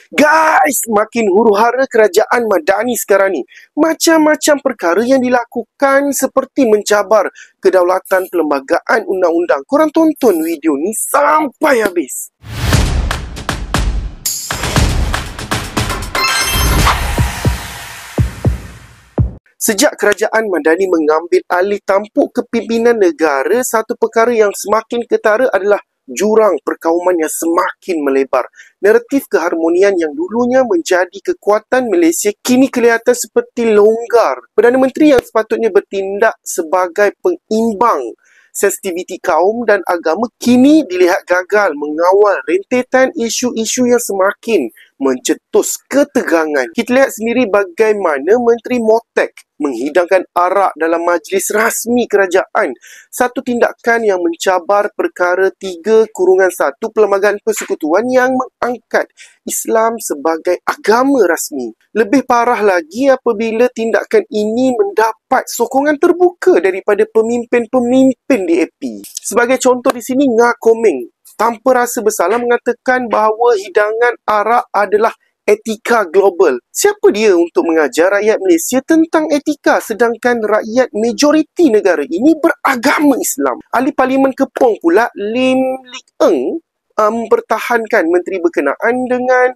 Guys, makin huru-hara kerajaan Madani sekarang ni. Macam-macam perkara yang dilakukan seperti mencabar kedaulatan perlembagaan undang-undang. Korang tonton video ni sampai habis. Sejak kerajaan Madani mengambil alih tampuk kepimpinan negara, satu perkara yang semakin ketara adalah jurang perkauman yang semakin melebar. Naratif keharmonian yang dulunya menjadi kekuatan Malaysia kini kelihatan seperti longgar. Perdana Menteri yang sepatutnya bertindak sebagai pengimbang sensitiviti kaum dan agama kini dilihat gagal mengawal rentetan isu-isu yang semakin mencetus ketegangan. Kita lihat sendiri bagaimana Menteri Motek menghidangkan arak dalam majlis rasmi kerajaan. Satu tindakan yang mencabar perkara 3/1 Perlembagaan Persekutuan yang mengangkat Islam sebagai agama rasmi. Lebih parah lagi apabila tindakan ini mendapat sokongan terbuka daripada pemimpin-pemimpin DAP. Sebagai contoh di sini, Ngah Komeng tanpa rasa bersalah mengatakan bahawa hidangan arak adalah etika global. Siapa dia untuk mengajar rakyat Malaysia tentang etika sedangkan rakyat majoriti negara ini beragama Islam? Ahli Parlimen Kepong pula, Lim Lik Eng, mempertahankan menteri berkenaan dengan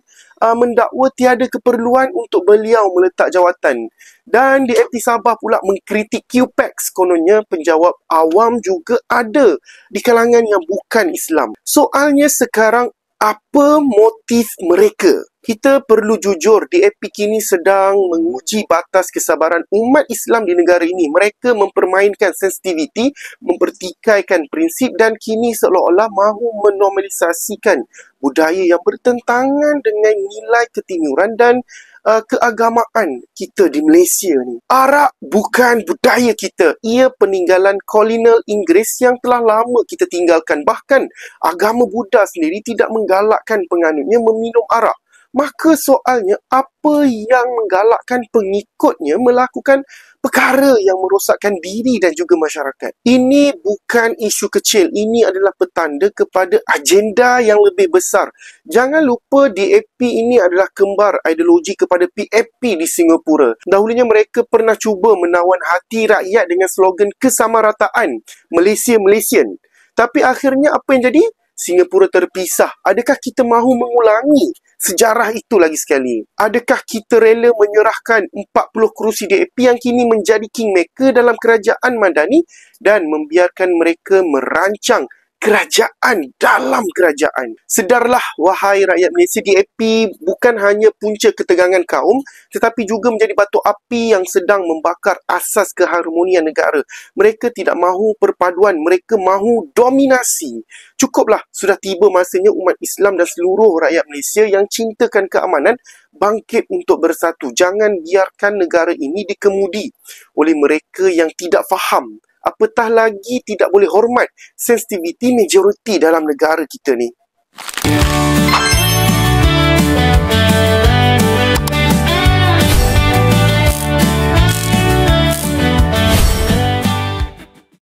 mendakwa tiada keperluan untuk beliau meletak jawatan. Dan DAP Sabah pula mengkritik QPEX, kononnya penjawab awam juga ada di kalangan yang bukan Islam. Soalnya sekarang, apa motif mereka? Kita perlu jujur, DAP kini sedang menguji batas kesabaran umat Islam di negara ini. Mereka mempermainkan sensitiviti, mempertikaikan prinsip dan kini seolah-olah mahu menormalisasikan budaya yang bertentangan dengan nilai ketimuran dan keagamaan kita di Malaysia ni. Arak bukan budaya kita. Ia peninggalan kolonial Inggeris yang telah lama kita tinggalkan. Bahkan agama Buddha sendiri tidak menggalakkan penganutnya meminum arak. Maka soalnya, apa yang menggalakkan pengikutnya melakukan perkara yang merosakkan diri dan juga masyarakat? Ini bukan isu kecil. Ini adalah petanda kepada agenda yang lebih besar. Jangan lupa DAP ini adalah kembar ideologi kepada PAP di Singapura. Dahulunya mereka pernah cuba menawan hati rakyat dengan slogan kesamarataan Malaysia Malaysian. Tapi akhirnya apa yang jadi? Singapura terpisah. Adakah kita mahu mengulangi sejarah itu lagi sekali? Adakah kita rela menyerahkan 40 kerusi DAP yang kini menjadi kingmaker dalam kerajaan Madani dan membiarkan mereka merancang kerajaan dalam kerajaan? Sedarlah, wahai rakyat Malaysia, DAP bukan hanya punca ketegangan kaum, tetapi juga menjadi batu api yang sedang membakar asas keharmonian negara. Mereka tidak mahu perpaduan, mereka mahu dominasi. Cukuplah, sudah tiba masanya umat Islam dan seluruh rakyat Malaysia yang cintakan keamanan bangkit untuk bersatu. Jangan biarkan negara ini dikemudi oleh mereka yang tidak faham. Apatah lagi tidak boleh hormat sensitiviti majoriti dalam negara kita ni.